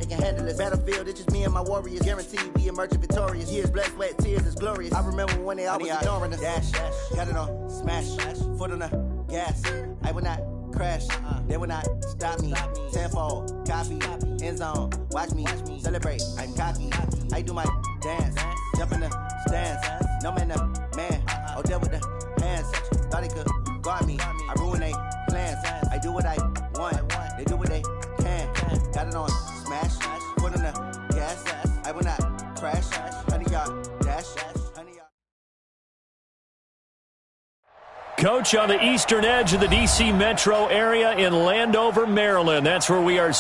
can handle it. Battlefield, it's just me and my warriors. Guaranteed we emerging victorious. Years, blood, sweat, tears is glorious. I remember when they always ignoring us. Dash, got it on, smash, foot on the gas. I will not crash, they will not stop me. Tenfold, copy, end zone, watch me celebrate. I'm cocky, I do my dance, jump in the stands. No man, man, oh there with the hands. Thought he could guard me, I ruin they plans. I do what I want, they do what they can. Got it on, smash, foot on the gas. I will not crash, 100-yard dash. Coach, on the eastern edge of the D.C. metro area in Landover, Maryland. That's where we are.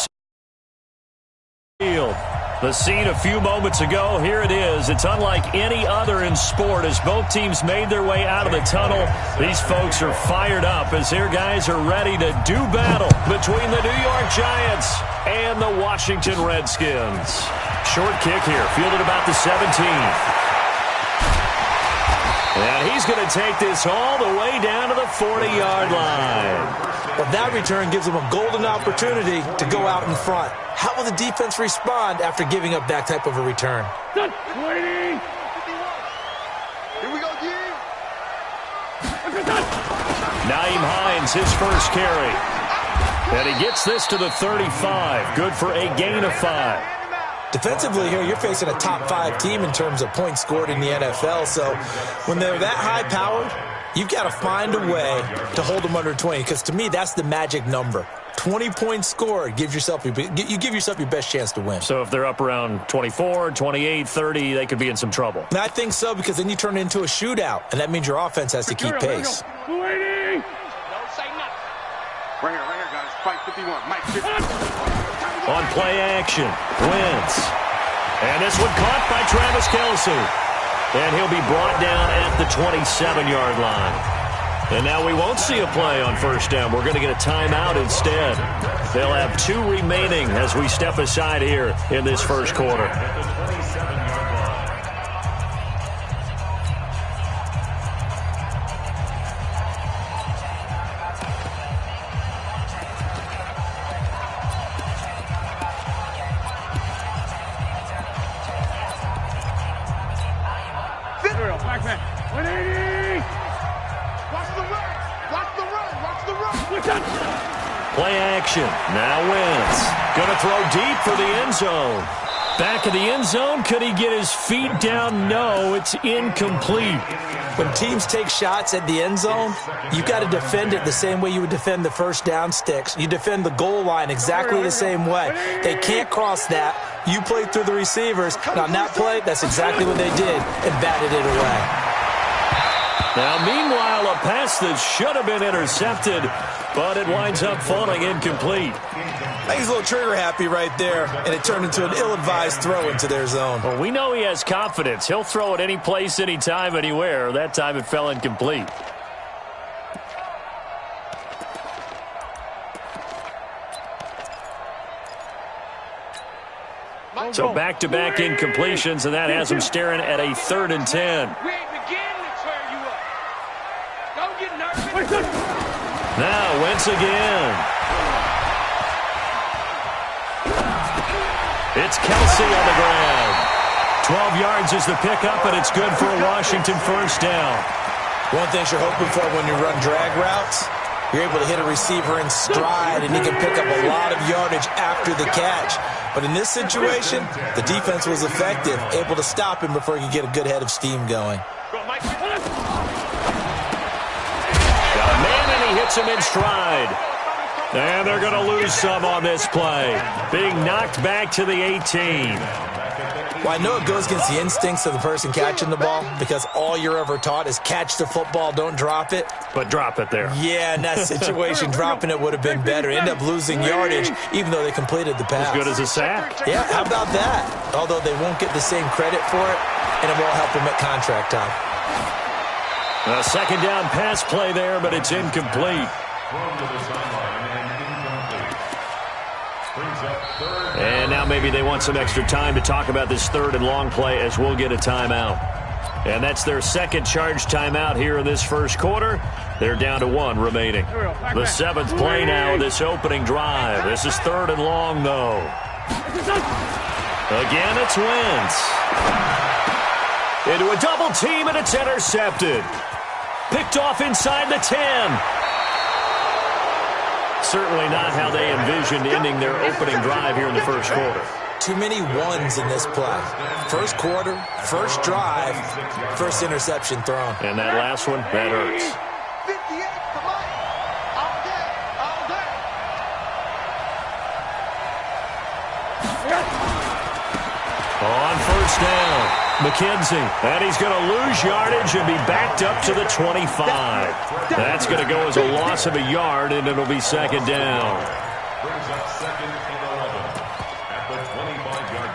The scene a few moments ago, here it is. It's unlike any other in sport as both teams made their way out of the tunnel. These folks are fired up as their guys are ready to do battle between the New York Giants and the Washington Redskins. Short kick here, fielded about the 17th. And he's going to take this all the way down to the 40-yard line. Well, that return gives them a golden opportunity to go out in front. How will the defense respond after giving up that type of a return? Here we go, G. Nyheim Hines, his first carry. And he gets this to the 35. Good for a gain of 5. Defensively here, you're facing a top-5 team in terms of points scored in the NFL. So when they're that high-powered, you've got to find a way to hold them under 20. Because to me, that's the magic number. 20 points scored, you give yourself your best chance to win. So if they're up around 24, 28, 30, they could be in some trouble. And I think so, because then you turn it into a shootout, and that means your offense has to keep pace. Waiting. Don't say nothing. Right here, guys. Fight 51. Mike 50. On play action, Wentz. And this one caught by Travis Kelce. And he'll be brought down at the 27-yard line. And now we won't see a play on first down. We're going to get a timeout instead. They'll have 2 remaining as we step aside here in this first quarter. Play action. Now Wentz. Going to throw deep for the end zone. Back of the end zone. Could he get his feet down? No, it's incomplete. When teams take shots at the end zone, you've got to defend it the same way you would defend the first down sticks. You defend the goal line exactly the same way. They can't cross that. You play through the receivers. And on that play, that's exactly what they did and batted it away. Now, meanwhile, a pass that should have been intercepted, but it winds up falling incomplete. I think he's a little trigger happy right there, and it turned into an ill-advised throw into their zone. Well, we know he has confidence. He'll throw it any place, anytime, anywhere. That time it fell incomplete. So back-to-back incompletions, and that has him staring at a 3rd and 10. Now Wentz again. It's Kelce on the ground. 12 yards is the pickup, and it's good for a Washington first down. One thing you're hoping for when you run drag routes, you're able to hit a receiver in stride, and he can pick up a lot of yardage after the catch. But in this situation, the defense was effective, able to stop him before he could get a good head of steam going. Hits him in stride. And they're going to lose some on this play. Being knocked back to the 18. Well, I know it goes against the instincts of the person catching the ball because all you're ever taught is catch the football, don't drop it. But drop it there. Yeah, in that situation, dropping it would have been better. End up losing yardage even though they completed the pass. As good as a sack. Yeah, how about that? Although they won't get the same credit for it, and it won't help them at contract time. A second down pass play there, but it's incomplete. And now maybe they want some extra time to talk about this 3rd and long play as we'll get a timeout. And that's their second charge timeout here in this first quarter. They're down to 1 remaining. The 7th play now of this opening drive. This is 3rd and long, though. Again, it's Wentz. Into a double team, and it's intercepted. Picked off inside the 10. Certainly not how they envisioned ending their opening drive here in the first quarter. Too many ones in this play. First quarter, first drive, first interception thrown. And that last one, that hurts. 58 to Mike. All day, all day. On first down, McKenzie. And he's going to lose yardage and be backed up to the 25. That's going to go as a loss of a yard, and it'll be second down. Brings up second and 11 at the 25-yard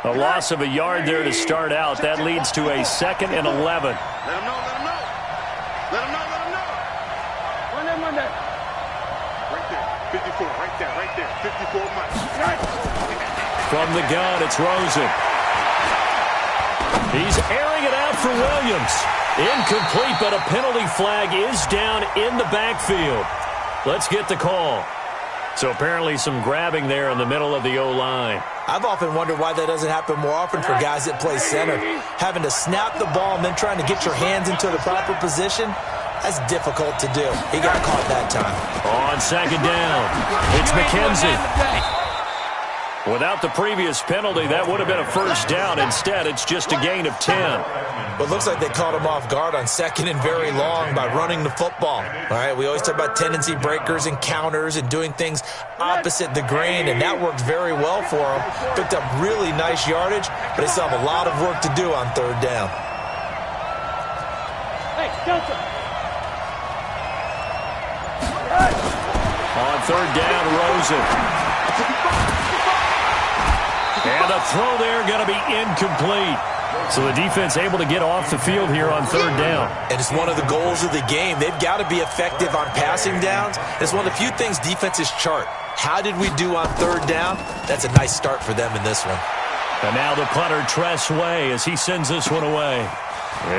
line. A loss of a yard there to start out. That leads to a second and 11. Let him know, let him know. Let him know, let him know. Run that. Right there, 54, right there, 54 Mike. From the gun, it's Rosen. He's airing it out for Williams. Incomplete, but a penalty flag is down in the backfield. Let's get the call. So apparently some grabbing there in the middle of the O-line. I've often wondered why that doesn't happen more often for guys that play center. Having to snap the ball and then trying to get your hands into the proper position, that's difficult to do. He got caught that time. On second down, it's McKenzie. Without the previous penalty, that would have been a first down. Instead, it's just a gain of 10. But it looks like they caught him off guard on second and very long by running the football. All right, we always talk about tendency breakers and counters and doing things opposite the grain, and that worked very well for him. Picked up really nice yardage, but they still have a lot of work to do on third down. Hey, Delta. On third down, Rosen. And the throw there going to be incomplete. So the defense able to get off the field here on third down. And it's one of the goals of the game. They've got to be effective on passing downs. It's one of the few things defenses chart. How did we do on third down? That's a nice start for them in this one. And now the punter, Tress Way, as he sends this one away.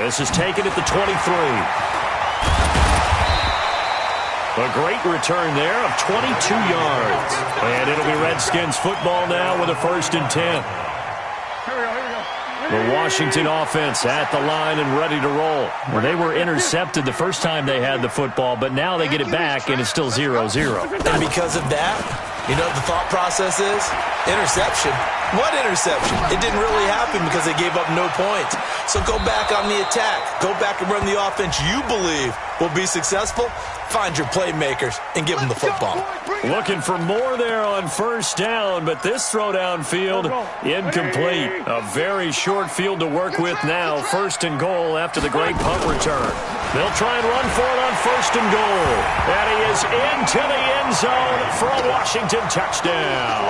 This is taken at the 23. A great return there of 22 yards. And it'll be Redskins football now with a 1st and 10. The Washington offense at the line and ready to roll. Well, they were intercepted the first time they had the football, but now they get it back, and it's still 0-0. And because of that, you know what the thought process is? Interception. What interception? It didn't really happen because they gave up no points. So go back on the attack. Go back and run the offense you believe will be successful. Find your playmakers and give them the football. Looking for more there on first down, but this throw downfield incomplete. A very short field to work with now. 1st and goal after the great punt return. They'll try and run for it on 1st and goal. And he is into the end zone for a Washington touchdown.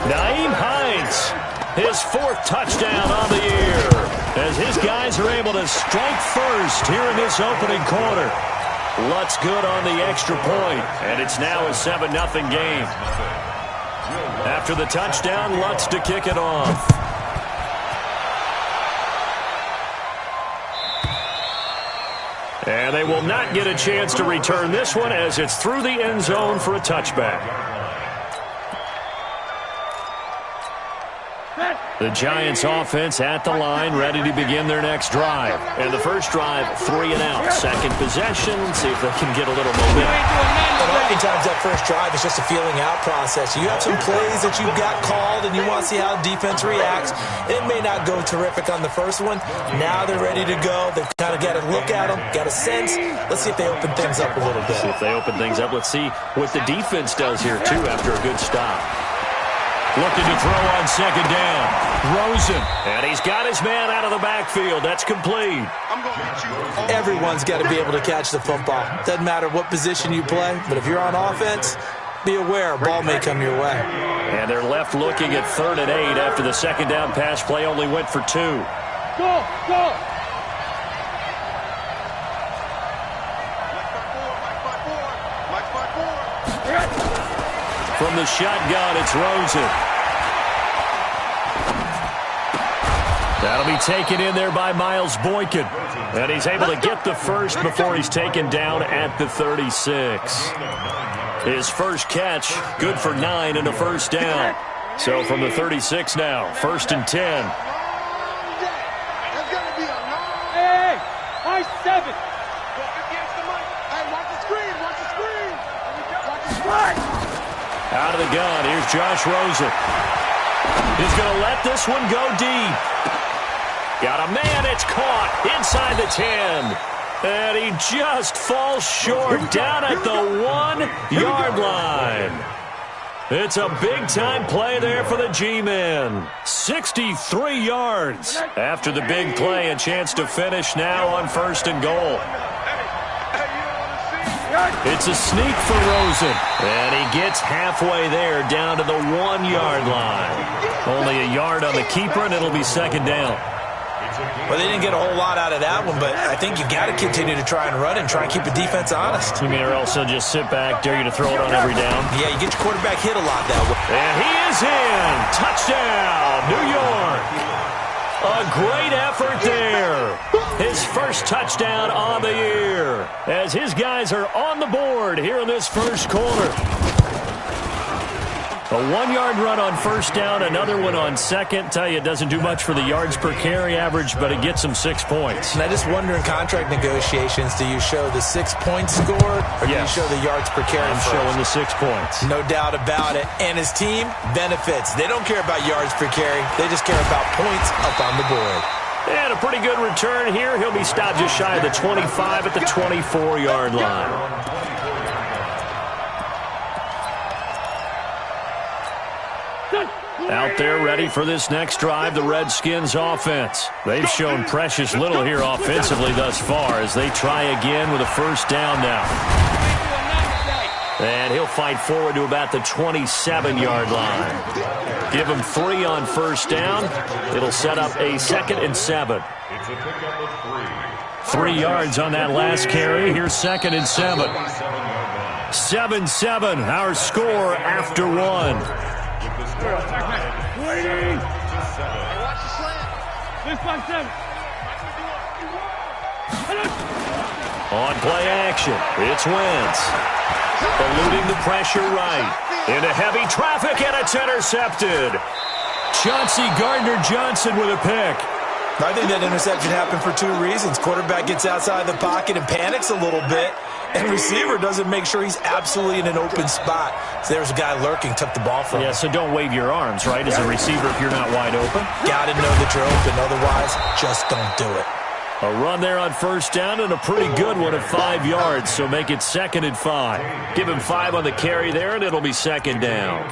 Nyheim Hines, his 4th touchdown on the year, as his guys are able to strike first here in this opening quarter. Lutz good on the extra point, and it's now a 7-0 game. After the touchdown, Lutz to kick it off. And they will not get a chance to return this one as it's through the end zone for a touchback. The Giants offense at the line, ready to begin their next drive. And the first drive, 3 and out. Second possession, see if they can get a little momentum. And oftentimes that first drive is just a feeling out process. You have some plays that you've got called and you want to see how the defense reacts. It may not go terrific on the first one. Now they're ready to go. They've kind of got to look at them, got a sense. Let's see if they open things up a little bit. See if they open things up. Let's see what the defense does here, too, after a good stop. Looking to throw on second down. Rosen. And he's got his man out of the backfield. That's complete. Everyone's got to be able to catch the football. Doesn't matter what position you play, but if you're on offense, be aware a ball may come your way. And they're left looking at 3rd and 8 after the second down pass play only went for 2. Go! From the shotgun, it's Rosen. That'll be taken in there by Miles Boykin. And he's able to get the first before he's taken down at the 36. His first catch, good for 9 and a first down. So from the 36 now, 1st and 10. Hey, I 7. Out of the gun, here's Josh Rosen. He's going to let this one go deep. Got a man, it's caught inside the 10. And he just falls short down at the 1-yard line. It's a big-time play there for the G-men. 63 yards. After the big play, a chance to finish now on 1st and goal. It's a sneak for Rosen. And he gets halfway there down to the 1-yard line. Only a yard on the keeper, and it'll be 2nd down. Well, they didn't get a whole lot out of that one, but I think you got to continue to try and run and try and keep the defense honest. You mean, or else they'll just sit back, dare you to throw it on every down? Yeah, you get your quarterback hit a lot that way. And he is in. Touchdown, New York. A great effort there. His first touchdown on the year as his guys are on the board here in this first quarter. A 1-yard run on 1st down, another one on 2nd. Tell you, it doesn't do much for the yards per carry average, but it gets them 6 points. And I just wonder in contract negotiations, do you show the 6 points scored or do you show the yards per carry? I'm showing the 6 points. No doubt about it. And his team benefits. They don't care about yards per carry. They just care about points up on the board. And a pretty good return here. He'll be stopped just shy of the 25 at the 24-yard line. Out there ready for this next drive, the Redskins offense. They've shown precious little here offensively thus far as they try again with a 1st down now. And he'll fight forward to about the 27-yard line. Give him 3 on 1st down. It'll set up a 2nd and 7. 3 yards on that last carry. Here's 2nd and 7. 7-7, our score after 1. On play action, it's Wentz. Eluding the pressure right. Into heavy traffic, and it's intercepted. Chauncey Gardner-Johnson with a pick. I think that interception happened for 2 reasons. Quarterback gets outside the pocket and panics a little bit, and receiver doesn't make sure he's absolutely in an open spot. So there's a guy lurking, took the ball from him. Yeah, so don't wave your arms, right, as a receiver if you're not wide open. Got to know that you're open. Otherwise, just don't do it. A run there on 1st down and a pretty good one at 5 yards, so make it 2nd and 5. Give him 5 on the carry there, and it'll be 2nd down.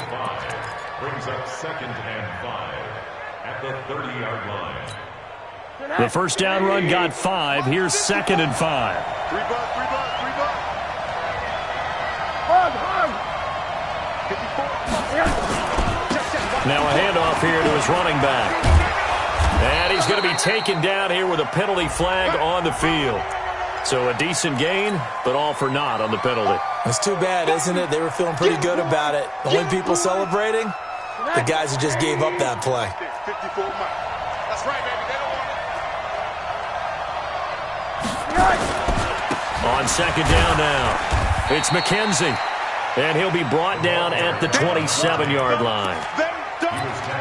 Brings up 2nd and 5 at the 30-yard line. The 1st down run got 5. Here's 2nd and 5. 3 bucks, 3 bucks, 3 bucks. Now a handoff here to his running back. And he's going to be taken down here with a penalty flag on the field. So a decent gain, but all for naught on the penalty. It's too bad, isn't it? They were feeling pretty good about it. The only people celebrating, the guys who just gave up that play. 54 miles. That's right, baby. They don't want On 2nd down now, it's McKenzie. And he'll be brought down at the 27-yard line.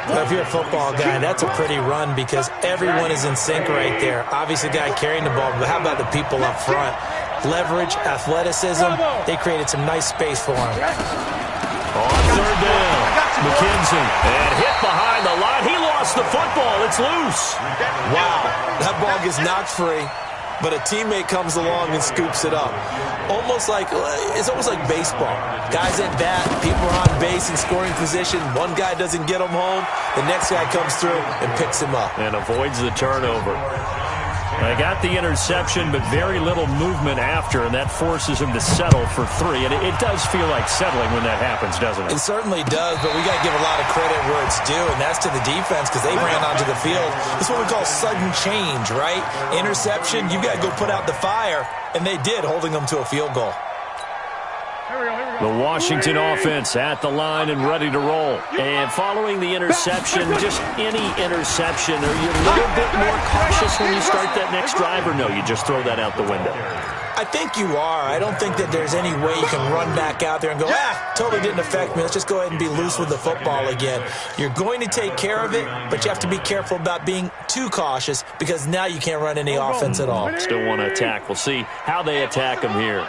Well, if you're a football guy, that's a pretty run because everyone is in sync right there. Obviously, the guy carrying the ball, but how about the people up front? Leverage, athleticism, they created some nice space for him. On 3rd down, McKenzie. And hit behind the line. He lost the football. It's loose. Wow, that ball gets knocked free, but a teammate comes along and scoops it up. It's almost like baseball. Guys at bat, people are on base in scoring position. One guy doesn't get him home. The next guy comes through and picks him up. And avoids the turnover. They got the interception, but very little movement after, and that forces him to settle for 3. And it does feel like settling when that happens, doesn't it? It certainly does, but we got to give a lot of credit where it's due, and that's to the defense because they ran onto the field. This is what we call sudden change, right? Interception, you got to go put out the fire, and they did, holding them to a field goal. The Washington offense at the line and ready to roll. And following the interception, just any interception, are you a little bit more cautious when you start that next drive, or no, you just throw that out the window? I I think you are. I don't think that there's any way you can run back out there and go, totally didn't affect me. Let's just go ahead and be loose with the football again. You're going to take care of it, but you have to be careful about being too cautious because now you can't run any offense at all. Still want to attack. We'll see how they attack him here.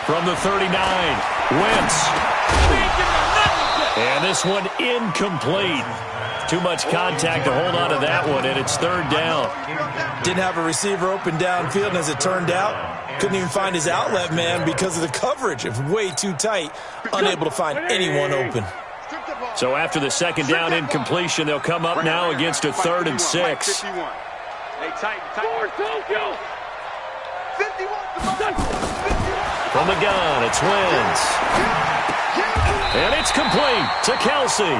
From the 39, Wentz. And this one incomplete. Too much contact to hold on to that one, and it's third down. Didn't have a receiver open downfield, and as it turned out, couldn't even find his outlet man because of the coverage. It was way too tight, unable to find anyone open. So after the second down incompletion, they'll come up now against a 3rd and 6. From the gun, it's Wentz. And it's complete to Kelsey.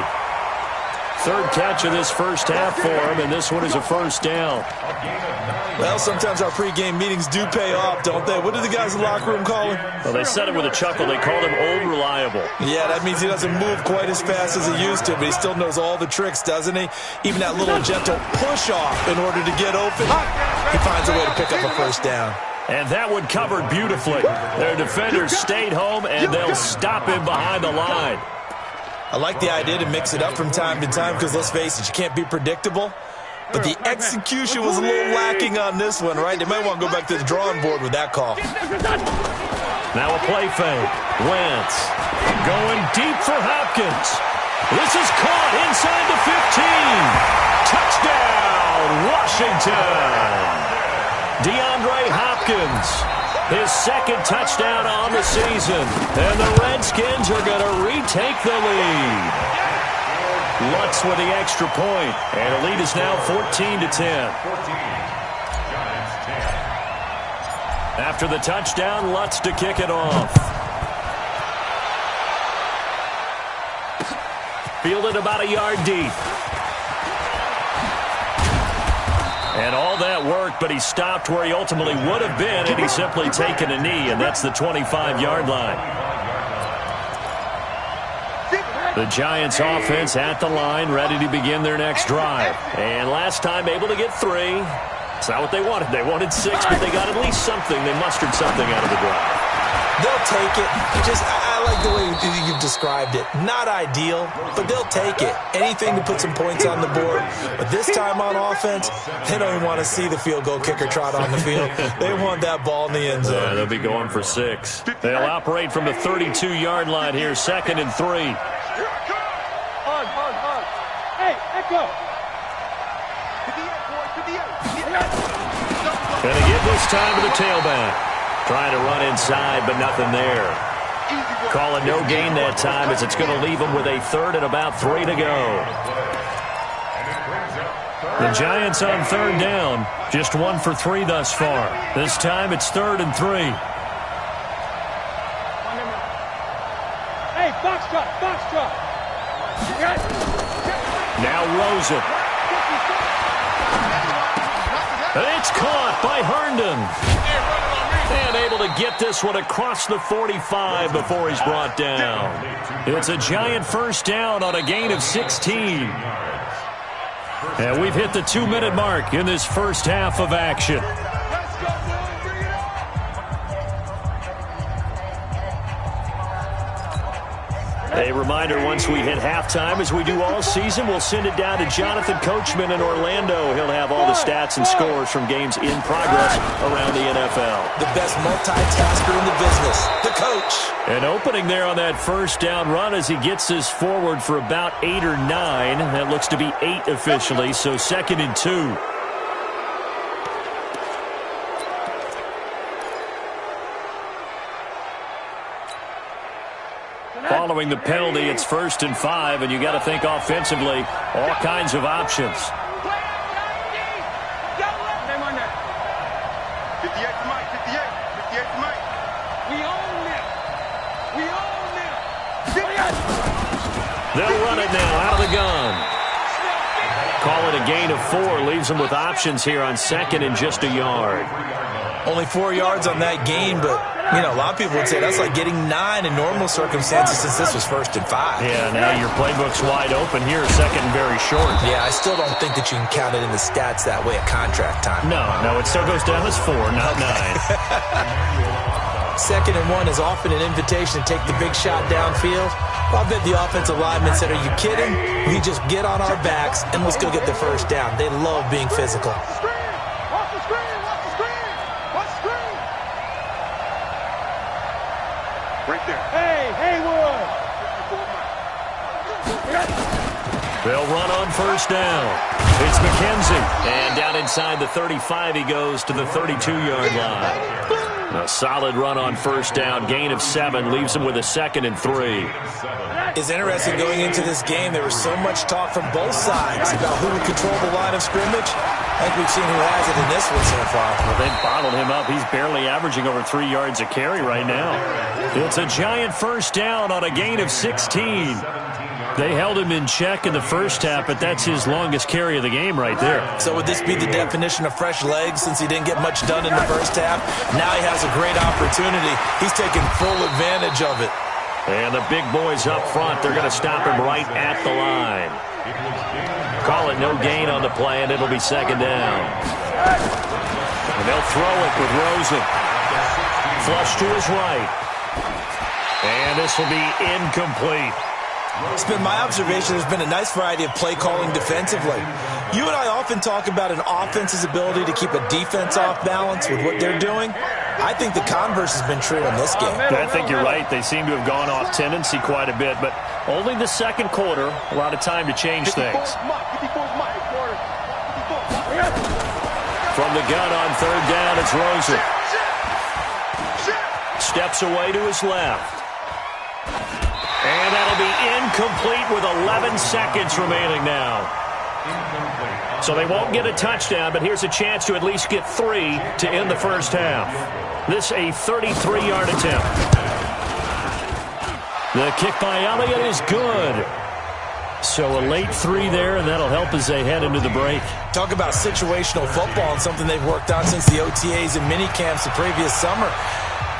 3rd catch of this first half for him, and this one is a first down. Well, sometimes our pregame meetings do pay off, don't they? What do the guys in the locker room call him? Well, they said it with a chuckle. They called him Old Reliable. Yeah, that means he doesn't move quite as fast as he used to, but he still knows all the tricks, doesn't he? Even that little gentle push-off in order to get open. He finds a way to pick up a first down. And that one covered beautifully. Their defenders stayed home, and they'll stop him behind the line. I like the idea to mix it up from time to time because, let's face it, you can't be predictable. But the execution was a little lacking on this one, right? They might want to go back to the drawing board with that call. Now a play fake. Wentz going deep for Hopkins. This is caught inside the 15. Touchdown, Washington. DeAndre Hopkins, his 2nd touchdown on the season. And the Redskins are going to retake the lead. Lutz with the extra point, and the lead is now 14-10. After the touchdown, Lutz to kick it off. Fielded about a yard deep. And all that worked, but he stopped where he ultimately would have been, and he's simply taken a knee, and that's the 25-yard line. The Giants offense at the line, ready to begin their next drive. And last time able to get 3. It's not what they wanted. They wanted 6, but they got at least something. They mustered something out of the drive. They'll take it. I like the way you've described it. Not ideal, but they'll take it. Anything to put some points on the board. But this time on offense, they don't even want to see the field goal kicker trot on the field. They want that ball in the end zone. Yeah, they'll be going for 6. They'll operate from the 32-yard line here, 2nd and 3. Hey, Echo. Going to give this time to the tailback. Trying to run inside, but nothing there. Call it no gain that time as it's going to leave them with a 3rd and about 3 to go. The Giants on 3rd down. Just 1 for 3 thus far. This time it's 3rd and 3. Hey, box truck. Now Rosen. It's caught by Herndon. And able to get this one across the 45 before he's brought down. It's a Giant first down on a gain of 16. And we've hit the 2-minute mark in this first half of action. A reminder, once we hit halftime, as we do all season, we'll send it down to Jonathan Coachman in Orlando. He'll have all the stats and scores from games in progress around the NFL. The best multitasker in the business, the coach. An opening there on that first down run as he gets this forward for about 8 or 9. That looks to be 8 officially, so 2nd and 2. Following the penalty, it's 1st and 5, and you got to think offensively, all kinds of options. 58 to Mike, 58 to Mike. We own them. They'll run it now out of the gun. Call it a gain of 4, leaves them with options here on 2nd and just a yard. Only 4 yards on that gain, but, you know, a lot of people would say that's like getting 9 in normal circumstances since this was 1st and 5. Yeah, now your playbook's wide open here, second and very short. Yeah, I still don't think that you can count it in the stats that way at contract time. No, it still goes down as 4, not 9. 2nd and 1 is often an invitation to take the big shot downfield. Well, I bet the offensive linemen said, are you kidding? We just get on our backs and let's go get the first down. They love being physical. Right there. Hey, Haywood! They'll run on first down. It's McKenzie. And down inside the 35, he goes to the 32-yard line. A solid run on first down. Gain of 7 leaves him with a 2nd and 3. It's interesting going into this game. There was so much talk from both sides about who would control the line of scrimmage. I think we've seen who has it in this one so far. Well, they've bottled him up. He's barely averaging over 3 yards a carry right now. It's a giant first down on a gain of 16. They held him in check in the first half, but that's his longest carry of the game right there. So would this be the definition of fresh legs since he didn't get much done in the first half? Now he has a great opportunity. He's taking full advantage of it. And the big boys up front, they're going to stop him right at the line. Call it no gain on the play, and it'll be 2nd down. And they'll throw it with Rosen. Flush to his right. And this will be incomplete. It's been my observation there's been a nice variety of play calling defensively. You and I often talk about an offense's ability to keep a defense off balance with what they're doing. I think the converse has been true in this game. I think you're right. They seem to have gone off tendency quite a bit, but only the second quarter, a lot of time to change things. From the gun on third down, it's Rosen. Steps away to his left. And that'll be incomplete with 11 seconds remaining now. So they won't get a touchdown, but here's a chance to at least get 3 to end the first half. This a 33-yard attempt. The kick by Elliott is good. So a late 3 there, and that'll help as they head into the break. Talk about situational football and something they've worked on since the OTAs and mini camps the previous summer.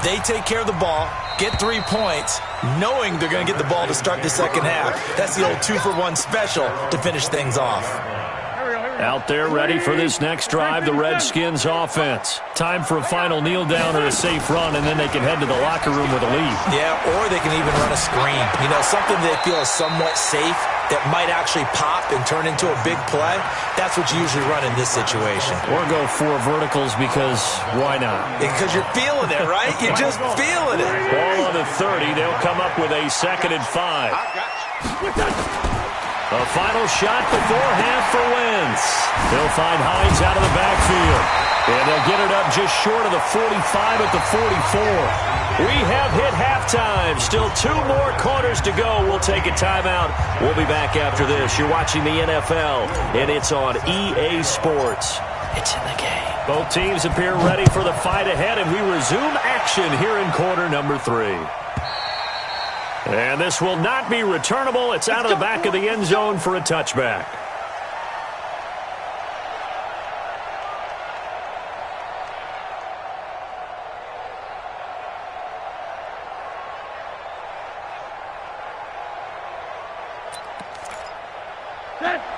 They take care of the ball, get 3 points, knowing they're going to get the ball to start the second half. That's the old 2-for-1 special to finish things off. Out there ready for this next drive, the Redskins offense. Time for a final kneel down or a safe run, and then they can head to the locker room with a lead. Yeah, or they can even run a screen. You know, something they feel is somewhat safe that might actually pop and turn into a big play. That's what you usually run in this situation. Or go 4 verticals because why not? Because you're feeling it, right? You're just feeling it. Ball on the 30. They'll come up with a 2nd and 5. A final shot before half for Wentz. They'll find Hines out of the backfield. And they'll get it up just short of the 45 at the 44. We have hit halftime. Still 2 more quarters to go. We'll take a timeout. We'll be back after this. You're watching the NFL, and it's on EA Sports. It's in the game. Both teams appear ready for the fight ahead, and we resume action here in quarter number 3. And this will not be returnable. It's out of the back of the end zone for a touchback.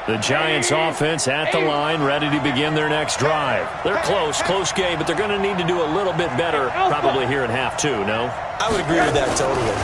The Giants offense at the line, ready to begin their next drive. They're close game, but they're going to need to do a little bit better probably here in half 2, no? I would agree with that totally.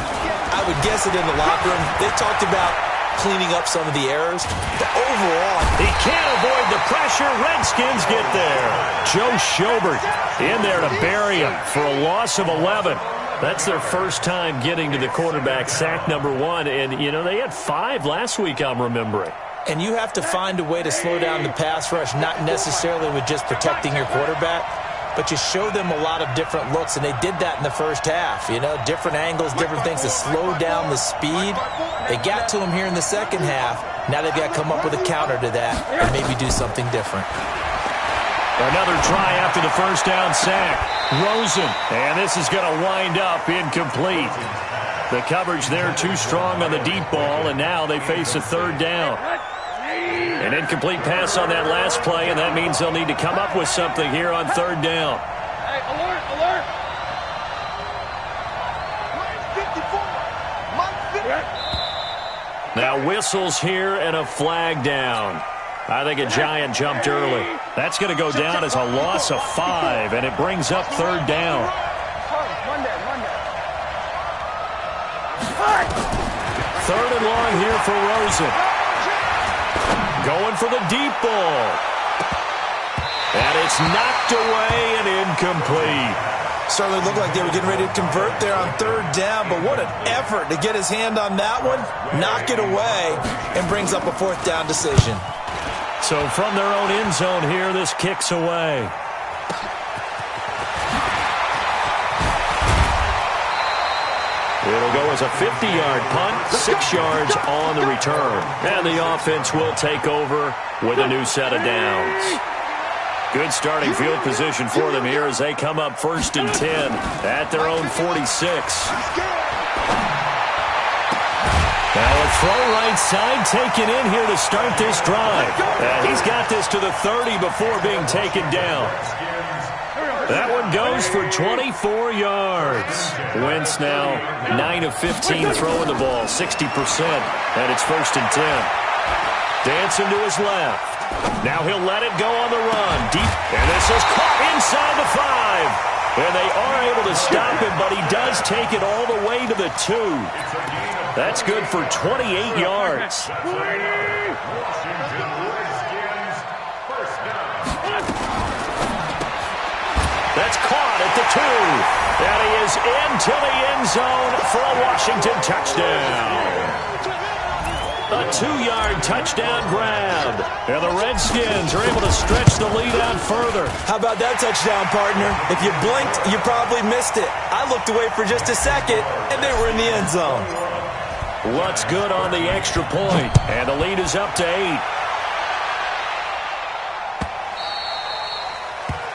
I would guess it in the locker room. They talked about cleaning up some of the errors, but overall, he can't avoid the pressure. Redskins get there. Joe Schobert in there to bury him for a loss of 11. That's their first time getting to the quarterback, sack number 1. And, you know, they had 5 last week, I'm remembering. And you have to find a way to slow down the pass rush, not necessarily with just protecting your quarterback, but you show them a lot of different looks, and they did that in the first half. You know, different angles, different things to slow down the speed. They got to him here in the second half. Now they've got to come up with a counter to that and maybe do something different. Another try after the first down sack. Rosen, and this is going to wind up incomplete. The coverage there too strong on the deep ball, and now they face a third down. An incomplete pass on that last play, and that means they'll need to come up with something here on third down. Now whistles here and a flag down. I think a Giant jumped early. That's going to go down as a loss of 5, and it brings up third down. Third and long here for Rosen. Going for the deep ball. And it's knocked away and incomplete. Certainly looked like they were getting ready to convert there on third down, but what an effort to get his hand on that one, knock it away, and brings up a fourth down decision. So from their own end zone here, this kicks away. It'll go as a 50-yard punt, 6 yards on the return. And the offense will take over with a new set of downs. Good starting field position for them here as they come up 1st and 10 at their own 46. Now a throw right side taken in here to start this drive. He's got this to the 30 before being taken down. That one goes for 24 yards. Wentz now 9 of 15 throwing the ball, 60%. And it's 1st and 10. Dancing to his left. Now he'll let it go on the run. Deep. And this is caught inside the 5. And they are able to stop him, but he does take it all the way to the 2. That's good for 28 yards. That's caught at the 2. And he is into the end zone for a Washington touchdown. A 2-yard touchdown grab. And the Redskins are able to stretch the lead out further. How about that touchdown, partner? If you blinked, you probably missed it. I looked away for just a second, and they were in the end zone. What's good on the extra point? And the lead is up to 8.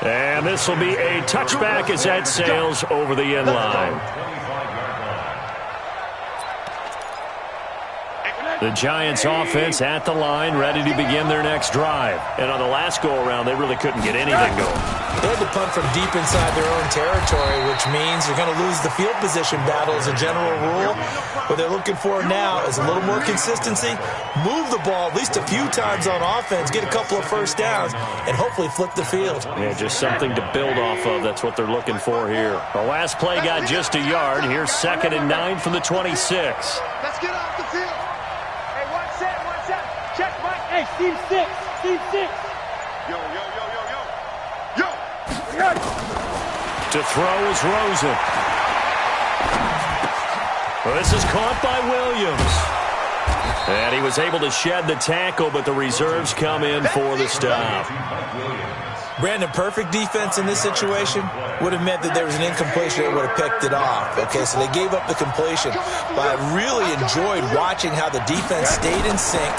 And this will be a touchback as that sails over the end line. The Giants offense at the line, ready to begin their next drive. And on the last go-around, they really couldn't get anything going. They had to punt from deep inside their own territory, which means you're going to lose the field position battle as a general rule. What they're looking for now is a little more consistency, move the ball at least a few times on offense, get a couple of first downs, and hopefully flip the field. Yeah, just something to build off of. That's what they're looking for here. The last play got just a yard. Here's 2nd and 9 from the 26. Let's get off the field. Check, Mike. Hey, Steve 6. Steve 6. Yo. To throw is Rosen. Well, this is caught by Williams. And he was able to shed the tackle, but the reserves come in for the stop. Brandon, perfect defense in this situation would have meant that there was an incompletion that would have picked it off. Okay, so they gave up the completion. But I really enjoyed watching how the defense stayed in sync,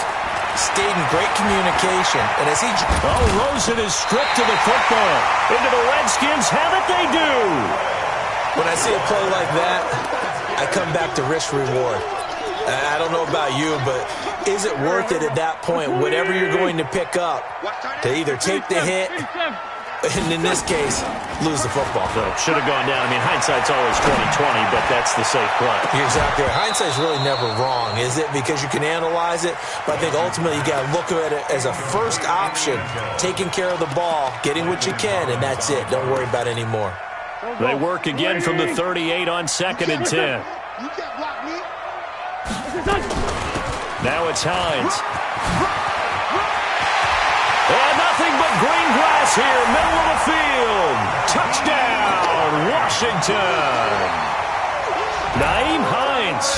stayed in great communication. And as he... Oh, Rosen is stripped to the football. Into the Redskins. Have it they do. When I see a play like that, I come back to risk-reward. I don't know about you, but is it worth it at that point, whatever you're going to pick up, to either take the hit, and in this case, lose the football? So it should have gone down. I mean, hindsight's always 20/20, but that's the safe play. You're exactly right. Hindsight's really never wrong, is it? Because you can analyze it, but I think ultimately you got to look at it as a first option, taking care of the ball, getting what you can, and that's it. Don't worry about any more. They work again from the 38 on 2nd and 10. You can't block me. Now it's Hines. And nothing but green grass here, middle of the field. Touchdown, Washington. Nyheim Hines,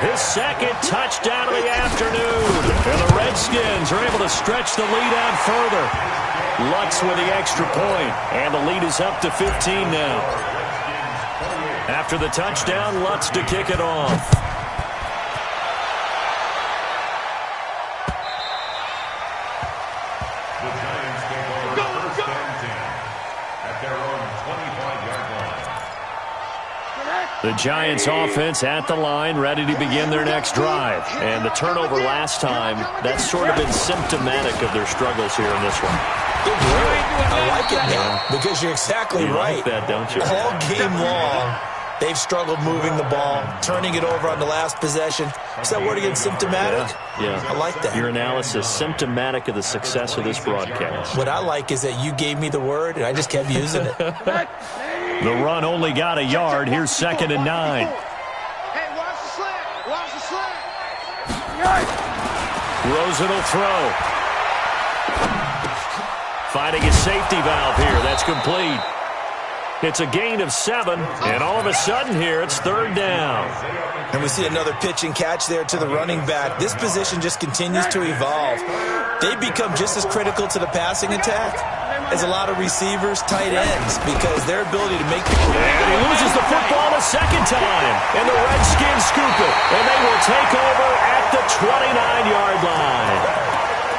his 2nd touchdown of the afternoon. And the Redskins are able to stretch the lead out further. Lutz with the extra point, and the lead is up to 15 now. After the touchdown, Lutz to kick it off. The Giants offense at the line, ready to begin their next drive. And the turnover last time, that's sort of been symptomatic of their struggles here in this one. I like it now, because you're exactly right. You like that, don't you? All game long, They've struggled moving the ball, turning it over on the last possession. Is that word again, symptomatic? Yeah. I like that. Your analysis, symptomatic of the success of this broadcast. What I like is that you gave me the word, and I just kept using it. The run only got a yard. Here's 2nd and 9. Hey, watch the slant. Watch the slant. Rosen will throw. Finding a safety valve here. That's complete. It's a gain of 7, and all of a sudden here, it's 3rd down. And we see another pitch and catch there to the running back. This position just continues to evolve. They become just as critical to the passing attack as a lot of receivers, tight ends, because their ability to make the... And he loses the football a second time. And the Redskins scoop it. And they will take over at the 29-yard line.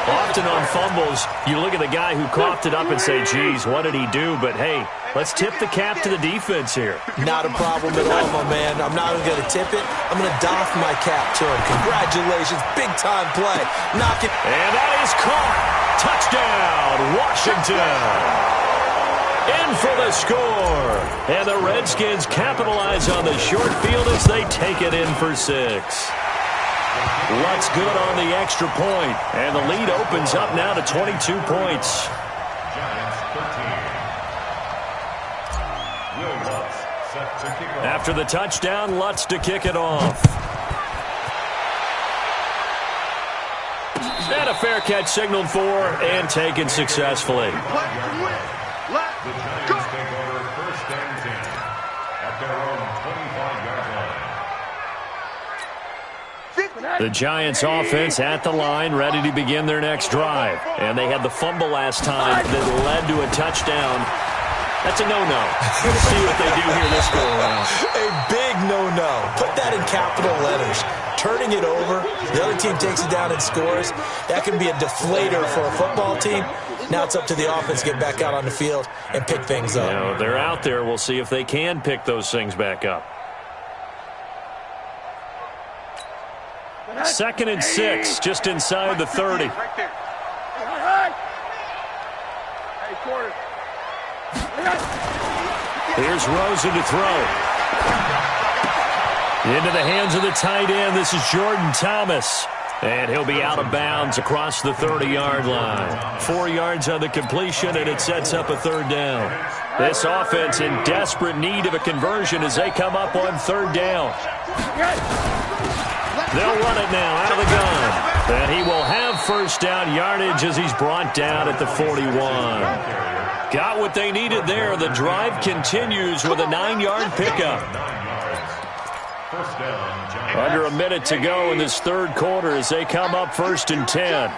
Often on fumbles, you look at the guy who coughed it up and say, geez, what did he do? But, hey, let's tip the cap to the defense here. Not a problem at all, my man. I'm not even going to tip it. I'm going to doff my cap to him. Congratulations. Big-time play. Knock it. And that is caught. Touchdown, Washington. In for the score. And the Redskins capitalize on the short field as they take it in for 6. Lutz good on the extra point, and the lead opens up now to 22 points. Giants 13. Will Lutz set to kick off. After the touchdown, Lutz to kick it off. And a fair catch signaled for and taken successfully. The Giants take over 1st and 10 at their own 25-yard line. The Giants offense at the line, ready to begin their next drive. And they had the fumble last time that led to a touchdown. That's a no-no. Let's see what they do here this go-around. A big no-no. Put that in capital letters. Turning it over, the other team takes it down and scores. That can be a deflator for a football team. Now it's up to the offense to get back out on the field and pick things up. You know, they're out there. We'll see if they can pick those things back up. 2nd and 6, just inside the 30. Right there. Hey, quarter. Here's Rosen to throw. Into the hands of the tight end. This is Jordan Thomas. And he'll be out of bounds across the 30-yard line. 4 yards on the completion, and it sets up a 3rd down. This offense in desperate need of a conversion as they come up on 3rd down. They'll run it now out of the gun. And he will have 1st down yardage as he's brought down at the 41. Got what they needed there. The drive continues with a 9-yard pickup. Under a minute to go in this 3rd quarter as they come up 1st and 10.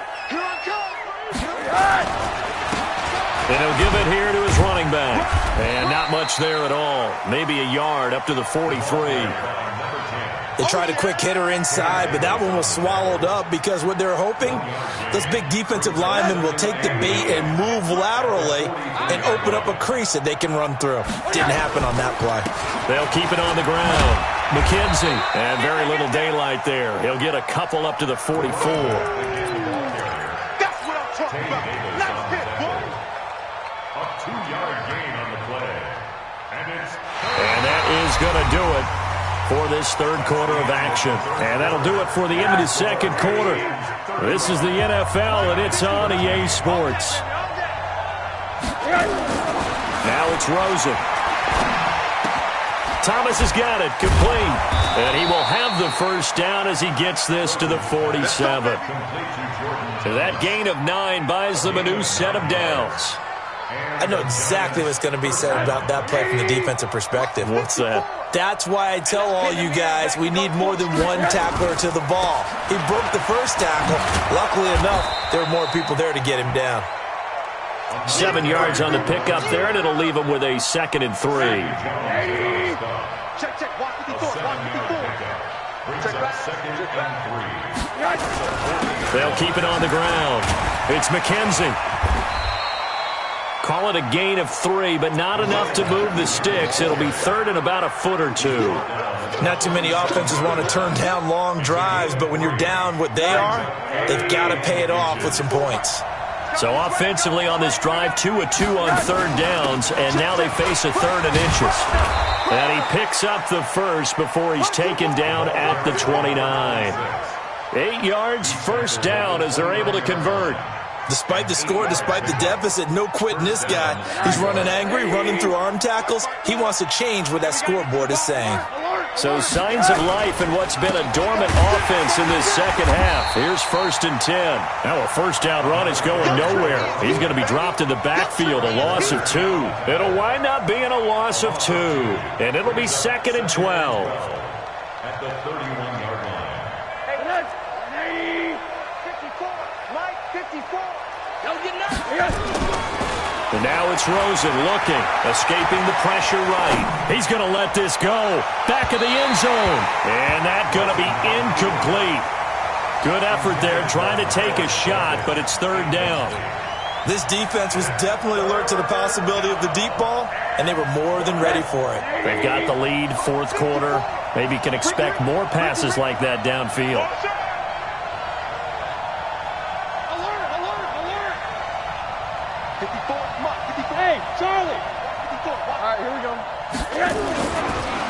And he'll give it here to his running back. And not much there at all. Maybe a yard up to the 43. They tried a quick hitter inside, but that one was swallowed up because what they're hoping, those big defensive linemen will take the bait and move laterally and open up a crease that they can run through. Didn't happen on that play. They'll keep it on the ground. McKenzie, and very little daylight there. He'll get a couple up to the 44. That's what I'm talking about. Nice hit, boy. A 2-yard gain on the play. And that is going to do it for this 3rd quarter of action. And that'll do it for the end of the 2nd quarter. This is the NFL, and it's on EA Sports. Now it's Rosen. Thomas has got it, complete. And he will have the 1st down as he gets this to the 47. So that gain of 9 buys them a new set of downs. I know exactly what's going to be said about that play from the defensive perspective. What's that? That's why I tell all you guys we need more than one tackler to the ball. He broke the 1st tackle. Luckily enough, there were more people there to get him down. 7 yards on the pickup there, and it'll leave him with a 2nd and 3. Check, check. Watch 54. Watch 54. Check back. 2nd and 3. They'll keep it on the ground. It's McKenzie. Call it a gain of 3, but not enough to move the sticks. It'll be 3rd and about a foot or 2. Not too many offenses want to turn down long drives, but when you're down what they are, they've got to pay it off with some points. So offensively on this drive, 2 of 2 on 3rd downs, and now they face a 3rd and inches. And he picks up the first before he's taken down at the 29. 8 yards, first down as they're able to convert. Despite the score, despite the deficit, no quitting this guy. He's running angry, running through arm tackles. He wants to change what that scoreboard is saying. So signs of life in what's been a dormant offense in this second half. Here's 1st and 10. Now a first down run is going nowhere. He's going to be dropped in the backfield, a loss of 2. It'll wind up being a loss of 2. And it'll be 2nd and 12. At the 31-yard line. Hey, 54. Mike, 54. Don't get nothing. And now it's Rosen looking, escaping the pressure right. He's going to let this go. Back of the end zone. And that's going to be incomplete. Good effort there trying to take a shot, but it's 3rd down. This defense was definitely alert to the possibility of the deep ball, and they were more than ready for it. They've got the lead, 4th quarter. Maybe can expect more passes like that downfield. Hey, Charlie. 54. All right, here we go.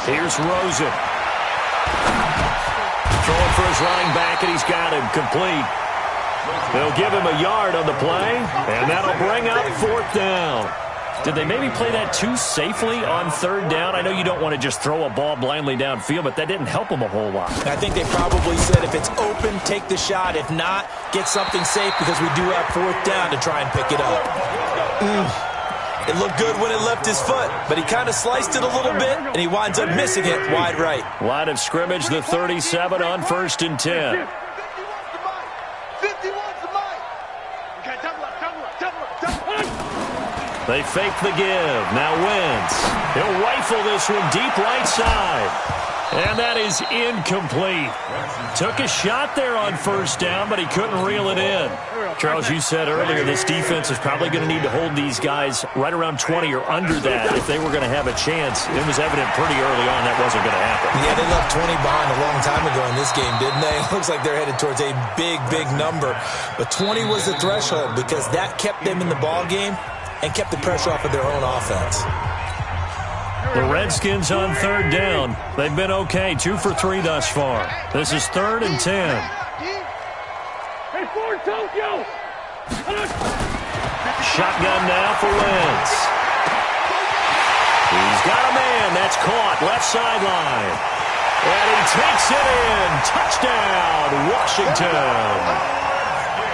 Here's Rosen. Throwing for his running back, and he's got him complete. They'll give him a yard on the play, and that'll bring up 4th down. Did they maybe play that too safely on 3rd down? I know you don't want to just throw a ball blindly downfield, but that didn't help them a whole lot. I think they probably said if it's open, take the shot. If not, get something safe because we do have 4th down to try and pick it up. It looked good when it left his foot, but he kind of sliced it a little bit, and he winds up missing it wide right. Line of scrimmage, the 37 on 1st and 10. They fake the give. Now Wentz. He'll rifle this one deep right side. And that is incomplete. Took a shot there on 1st down, but he couldn't reel it in. Charles, you said earlier this defense is probably going to need to hold these guys right around 20 or under that if they were going to have a chance. It was evident pretty early on that wasn't going to happen. Yeah, they left 20 behind a long time ago in this game, didn't they? It looks like they're headed towards a big, big number. But 20 was the threshold because that kept them in the ball game and kept the pressure off of their own offense. The Redskins on 3rd down. They've been okay, 2 for 3 thus far. This is 3rd and 10. Hey, Ford, Tokyo. Shotgun now for Wentz. He's got a man. That's caught. Left sideline. And he takes it in. Touchdown, Washington.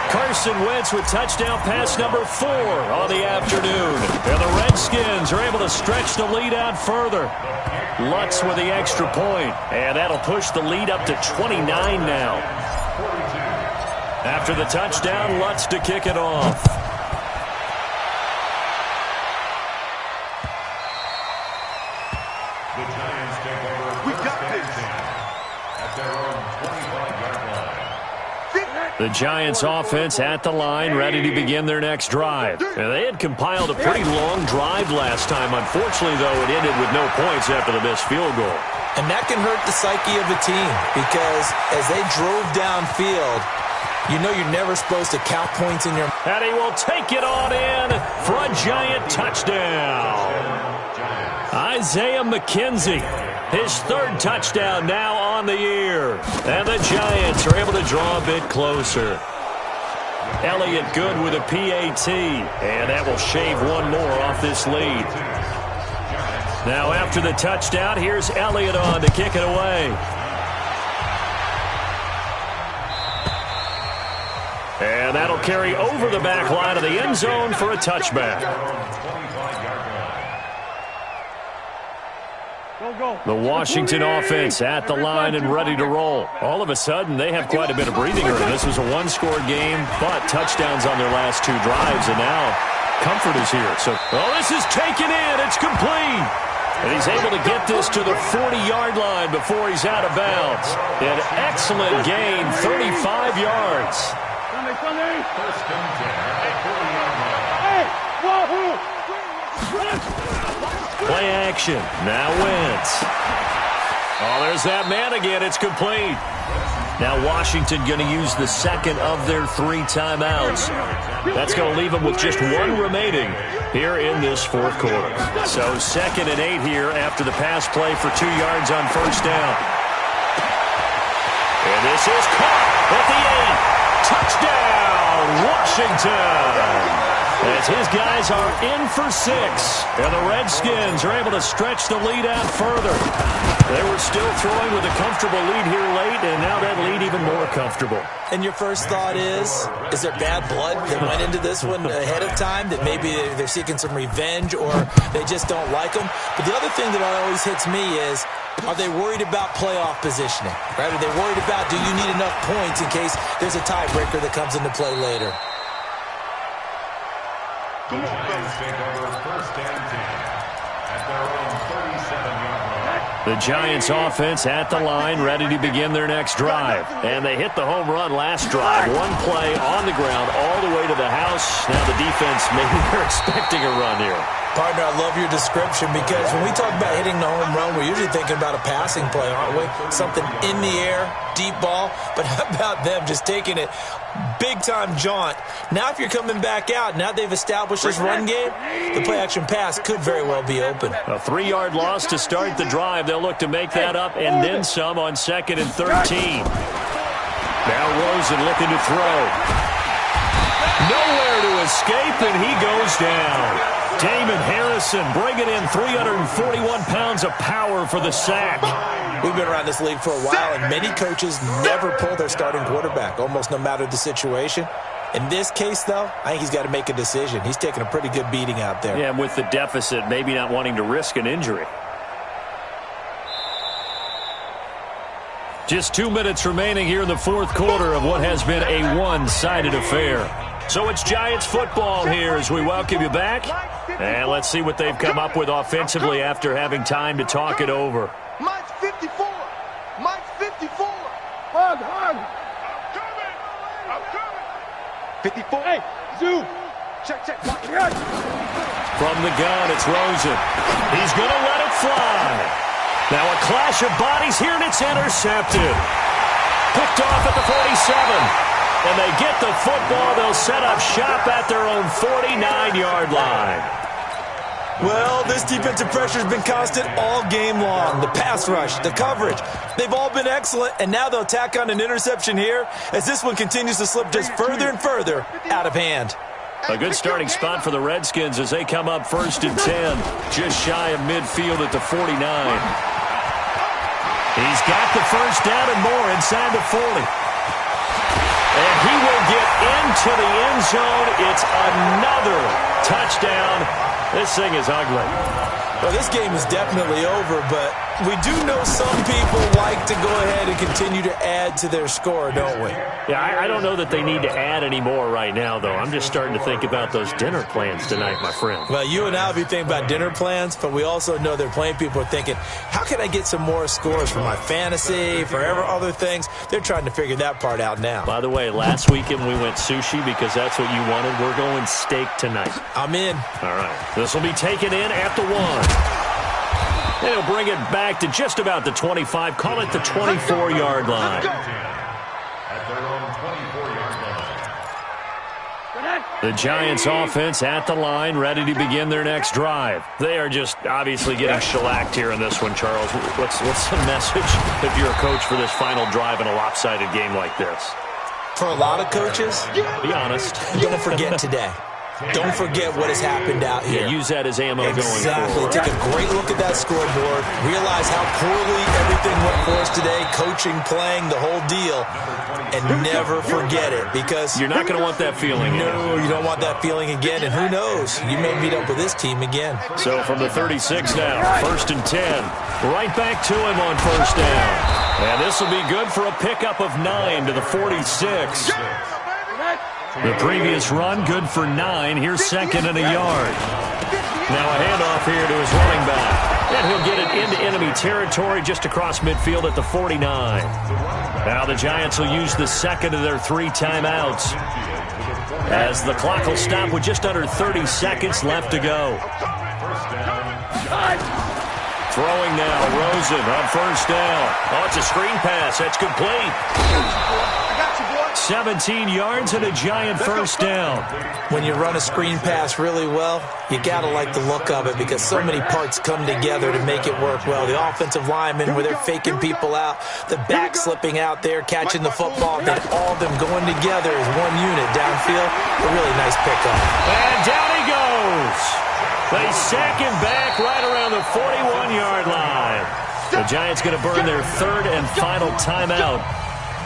Carson Wentz with touchdown pass number 4 on the afternoon. And the Redskins are able to stretch the lead out further. Lutz with the extra point. And that'll push the lead up to 29 now. After the touchdown, Lutz to kick it off. The Giants take over. We got this. At their own 25-yard line. The Giants offense at the line, ready to begin their next drive. And they had compiled a pretty long drive last time. Unfortunately, though, it ended with no points after the missed field goal. And that can hurt the psyche of a team because as they drove downfield, you know you're never supposed to count points in your... And he will take it on in for a Giant touchdown. Isaiah McKenzie, his 3rd touchdown now on the year. And the Giants are able to draw a bit closer. Elliott good with a PAT. And that will shave one more off this lead. Now after the touchdown, here's Elliott on to kick it away. And that'll carry over the back line of the end zone for a touchback. The Washington offense at the line and ready to roll. All of a sudden, they have quite a bit of breathing room. This was a one-score game, but touchdowns on their last 2 drives, and now comfort is here. So, this is taken in. It's complete. And he's able to get this to the 40-yard line before he's out of bounds. An excellent gain, 35 yards. First and 10 at the 40-yard line. Hey, wahoo! Play action. Now Wentz. There's that man again. It's complete. Now Washington going to use the 2nd of their 3 timeouts. That's going to leave them with just 1 remaining. here in this fourth quarter. So 2nd and 8 here after the pass play for 2 yards on first down. And this is caught at the 8. Touchdown, Washington. As his guys are in for 6. And the Redskins are able to stretch the lead out further. They were still throwing with a comfortable lead here late, and now that lead even more comfortable. And your first thought is there bad blood that went into this one ahead of time, that maybe they're seeking some revenge or they just don't like them? But the other thing that always hits me is, are they worried about playoff positioning? Right? Are they worried about, do you need enough points in case there's a tiebreaker that comes into play later? The Giants take over 1st and 10 at their own 37-yard line. The Giants offense at the line, ready to begin their next drive. And they hit the home run last drive. One play on the ground all the way to the house. Now the defense, maybe they're expecting a run here. Partner, I love your description, because when we talk about hitting the home run, we're usually thinking about a passing play, aren't we? Something in the air, deep ball. But how about them just taking it big-time jaunt? Now if you're coming back out, now they've established this run game, the play-action pass could very well be open. A 3-yard loss to start the drive. They'll look to make that up and then some on 2nd and 13. Now Rosen looking to throw. Nowhere to escape, and he goes down. Damon Harrison bringing in 341 pounds of power for the sack. We've been around this league for a while, and many coaches never pull their starting quarterback, almost no matter the situation. In this case, though, I think he's got to make a decision. He's taking a pretty good beating out there. Yeah, and with the deficit, maybe not wanting to risk an injury. Just 2 minutes remaining here in the fourth quarter of what has been a one-sided affair. So it's Giants football here as we welcome you back. And let's see what they've come up with offensively after having time to talk it over. Mike's 54. Mike's 54. Hug. I'm coming. 54. Hey, Zoo. Check. From the gun, it's Rosen. He's going to let it fly. Now a clash of bodies here, and it's intercepted. Picked off at the 47. And they get the football. They'll set up shop at their own 49-yard line. Well, this defensive pressure has been constant all game long. The pass rush, the coverage, they've all been excellent, and now they'll tack on an interception here as this one continues to slip just further and further out of hand. A good starting spot for the Redskins as they come up 1st and 10, just shy of midfield at the 49. He's got the first down and more inside the 40. And he will get into the end zone. It's another touchdown. This thing is ugly. Well, this game is definitely over, but we do know some people like to go ahead and continue to add to their score, don't we? Yeah, I don't know that they need to add any more right now, though. I'm just starting to think about those dinner plans tonight, my friend. Well, you and I will be thinking about dinner plans, but we also know they're playing people are thinking, how can I get some more scores for my fantasy, for other things? They're trying to figure that part out now. By the way, last weekend we went sushi because that's what you wanted. We're going steak tonight. I'm in. All right. This will be taken in at the 1. They'll bring it back to just about the 25. Call it the 24-yard line. At their own 24-yard line. The Giants offense at the line, ready to begin their next drive. They are just obviously getting shellacked here in this one, Charles. What's the message if you're a coach for this final drive in a lopsided game like this? For a lot of coaches, be honest. Don't forget today. Don't forget what has happened out here. Yeah, use that as ammo going forward. Exactly. Take a great look at that scoreboard. Realize how poorly everything went for us today. Coaching, playing, the whole deal. And never forget it, because you're not going to want that feeling again. No, you don't want that feeling again. And who knows? You may meet up with this team again. So from the 36 now, 1st and 10. Right back to him on first down. And this will be good for a pickup of 9 to the 46. The previous run, good for 9. Here's 2nd and a yard. Now a handoff here to his running back. And he'll get it into enemy territory just across midfield at the 49. Now the Giants will use the second of their 3 timeouts, as the clock will stop with just under 30 seconds left to go. Throwing now, Rosen on first down. Oh, it's a screen pass. That's complete. I got you, boy. 17 yards and a giant first down. When you run a screen pass really well, you got to like the look of it because so many parts come together to make it work well. The offensive linemen, where they're faking people out, the back slipping out there, catching the football, then all of them going together as one unit downfield. A really nice pickup. And down he goes. They sack him back right around the 41-yard line. The Giants going to burn their third and final timeout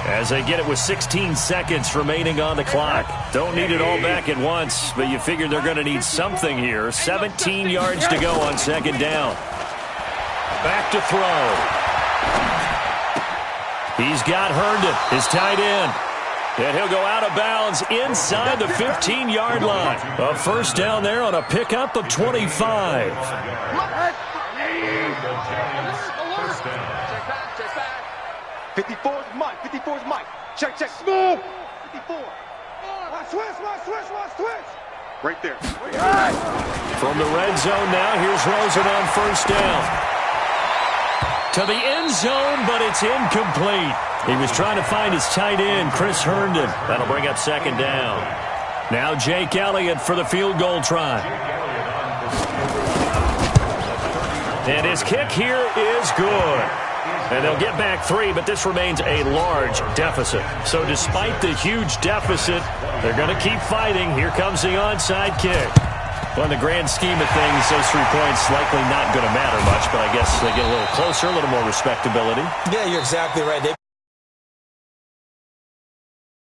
as they get it with 16 seconds remaining on the clock. Don't need it all back at once, but you figure they're going to need something here. 17 yards to go on second down. Back to throw. He's got Herndon, his tight end. And he'll go out of bounds inside the 15-yard line. A first down there on a pickup of 25. 54 is Mike. 54 is Mike. Check. Smooth. 54. Switch. Right there. From the red zone now, here's Rosen on first down. To the end zone, but it's incomplete. He was trying to find his tight end, Chris Herndon. That'll bring up second down. Now Jake Elliott for the field goal try. And his kick here is good. And they'll get back 3, but this remains a large deficit. So despite the huge deficit, they're going to keep fighting. Here comes the onside kick. Well, in the grand scheme of things, those 3 points likely not going to matter much, but I guess they get a little closer, a little more respectability. Yeah, you're exactly right. They